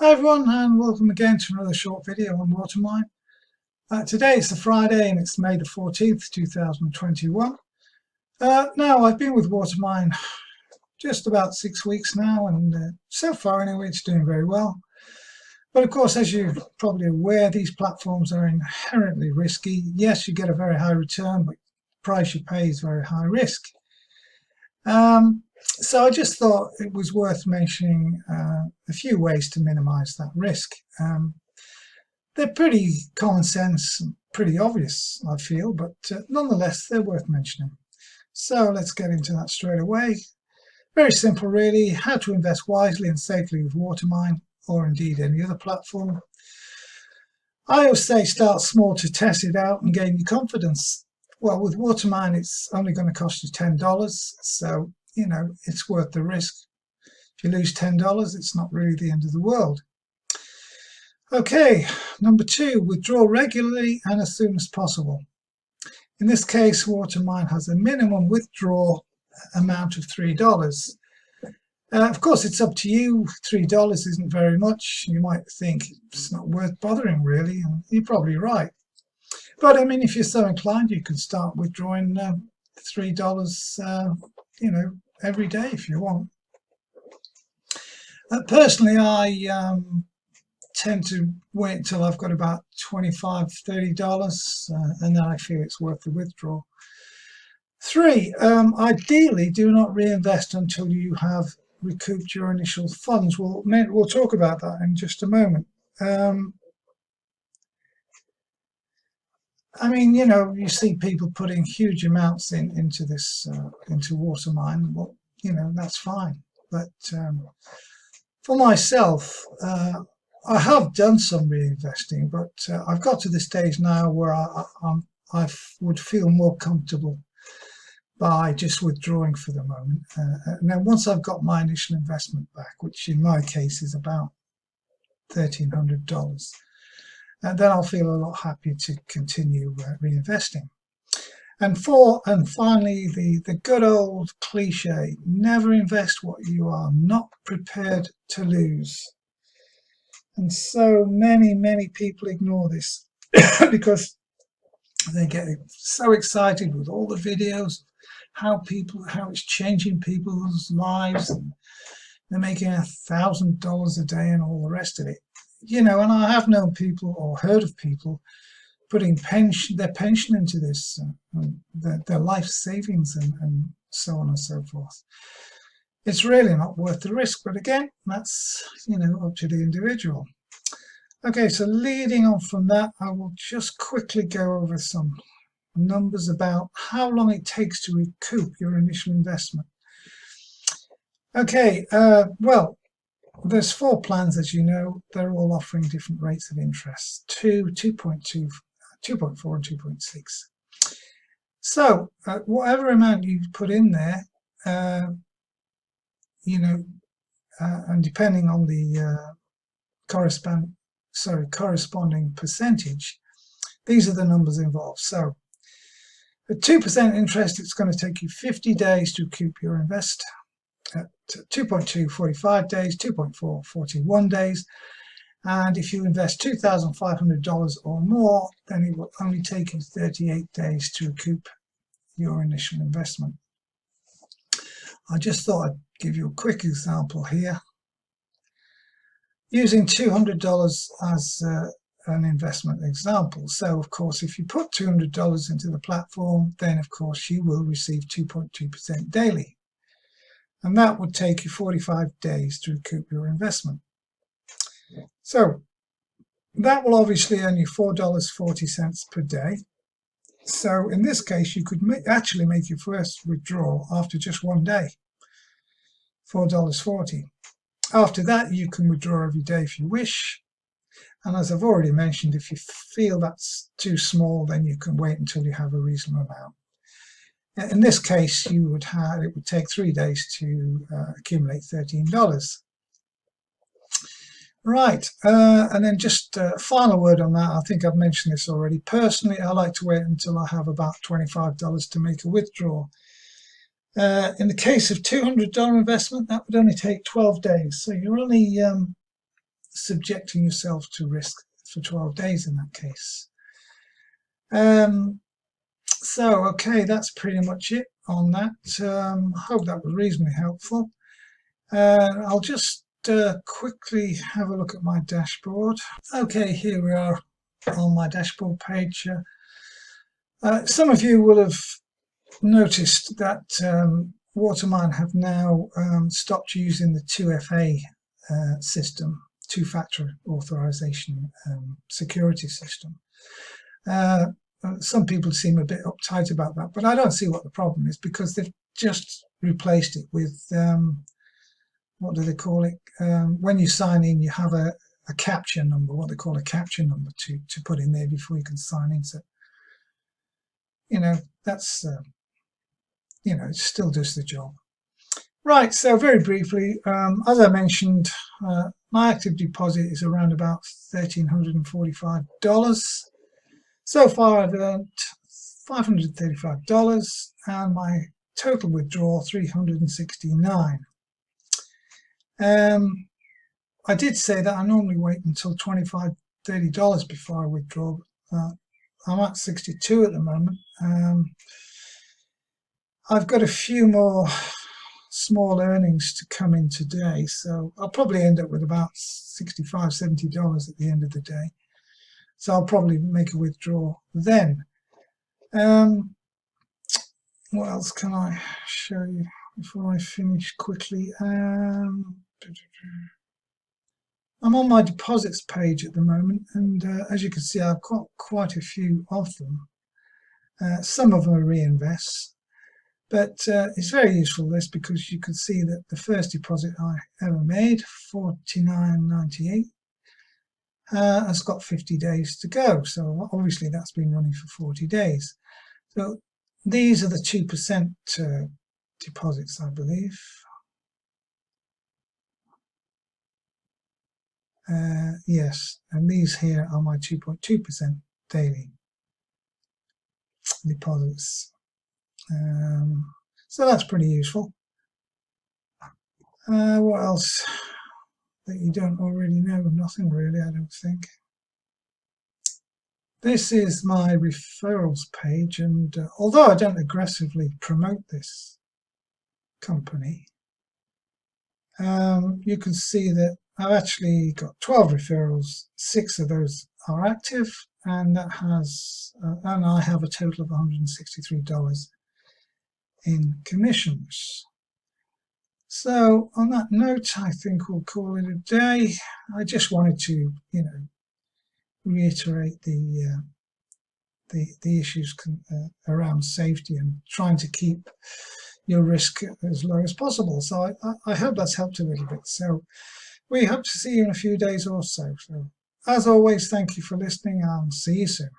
Hi everyone, and welcome again to another short video on Watermine. Today is the Friday and it's May the 14th 2021. Now I've been with Watermine just about 6 weeks now, and so far anyway it's doing very well. But of course, as you're probably aware, these platforms are inherently risky. Yes, you get a very high return, but the price you pay is very high risk. So I just thought it was worth mentioning a few ways to minimize that risk. They're pretty common sense and pretty obvious, I feel, but nonetheless, they're worth mentioning. So let's get into that straight away. Very simple, really. How to invest wisely and safely with Watermine, or indeed any other platform. I always say start small to test it out and gain your confidence. Well, with Watermine, it's only going to cost you $10, so it's worth the risk. If you lose $10, it's not really the end of the world. Okay, number 2, withdraw regularly and as soon as possible. In this case, Watermine has a minimum withdrawal amount of $3. Of course, it's up to you. $3 isn't very much. You might think it's not worth bothering, really, and you're probably right. But I mean, if you're so inclined, you could start withdrawing $3, every day if you want. Personally, I tend to wait until I've got about $25, $30, and then I feel it's worth the withdrawal. 3, ideally, do not reinvest until you have recouped your initial funds. We'll talk about that in just a moment. I mean, you see people putting huge amounts into this, into Watermine. Well, that's fine. But for myself, I have done some reinvesting, but I've got to the stage now where I would feel more comfortable by just withdrawing for the moment. And then once I've got my initial investment back, which in my case is about $1,300, and then I'll feel a lot happier to continue reinvesting. And 4, and finally, the good old cliche: never invest what you are not prepared to lose. And so many people ignore this because they get so excited with all the videos, how it's changing people's lives, and they're making $1,000 a day and all the rest of it. And I have known people or heard of people putting their pension into this, their life savings and so on and so forth. It's really not worth the risk, but again, that's up to the individual. Okay, so leading on from that, I will just quickly go over some numbers about how long it takes to recoup your initial investment. Okay, well, there's 4 plans, as you know. They're all offering different rates of interest: 2, 2.2, 2.4 and 2.6. So whatever amount you put in there, and depending on the corresponding percentage, these are the numbers involved. So at 2% interest, it's going to take you 50 days to recoup your invest. At 2.2, 45 days, 2.4, 41 days. And if you invest $2,500 or more, then it will only take you 38 days to recoup your initial investment. I just thought I'd give you a quick example here. Using $200 as an investment example. So, of course, if you put $200 into the platform, then, of course, you will receive 2.2% daily. And that would take you 45 days to recoup your investment. So that will obviously earn you $4.40 per day. So in this case, you could actually make your first withdrawal after just 1 day, $4.40. After that, you can withdraw every day if you wish. And as I've already mentioned, if you feel that's too small, then you can wait until you have a reasonable amount. In this case, it would take 3 days to accumulate $13. Right, and then just a final word on that. I think I've mentioned this already. Personally, I like to wait until I have about $25 to make a withdrawal. In the case of $200 investment, that would only take 12 days. So you're only subjecting yourself to risk for 12 days in that case. So, okay, that's pretty much it on that. I hope that was reasonably helpful. I'll just quickly have a look at my dashboard. Okay, here we are on my dashboard page. Some of you will have noticed that Watermine have now stopped using the 2FA system, two-factor authorization security system. Some people seem a bit uptight about that, but I don't see what the problem is, because they've just replaced it with what do they call it? When you sign in, you have a capture number, what they call a capture number to put in there before you can sign in. So, you know, that's, you know, it still does the job. Right, so very briefly, as I mentioned, my active deposit is around about $1,345. So far I've earned $535 and my total withdrawal $369. I did say that I normally wait until $25–30 before I withdraw. I'm at 62 at the moment. I've got a few more small earnings to come in today, so I'll probably end up with about $65–70 at the end of the day. So I'll probably make a withdrawal then. What else can I show you before I finish quickly? I'm on my deposits page at the moment, and as you can see, I've got quite a few of them. Some of them are reinvests, but it's very useful, this, because you can see that the first deposit I ever made, $49.98, has got 50 days to go. So obviously that's been running for 40 days. So these are the 2% deposits, I believe. Yes, and these here are my 2.2% daily deposits. So that's pretty useful. What else that you don't already know? Nothing really, I don't think. This is my referrals page, and although I don't aggressively promote this company, you can see that I've actually got 12 referrals. 6 of those are active, and that has, and I have a total of $163 in commissions. So on that note, I think we'll call it a day. I just wanted to, you know, reiterate the issues around safety and trying to keep your risk as low as possible. So I hope that's helped a little bit. So we hope to see you in a few days or so. So as always, thank you for listening, and see you soon.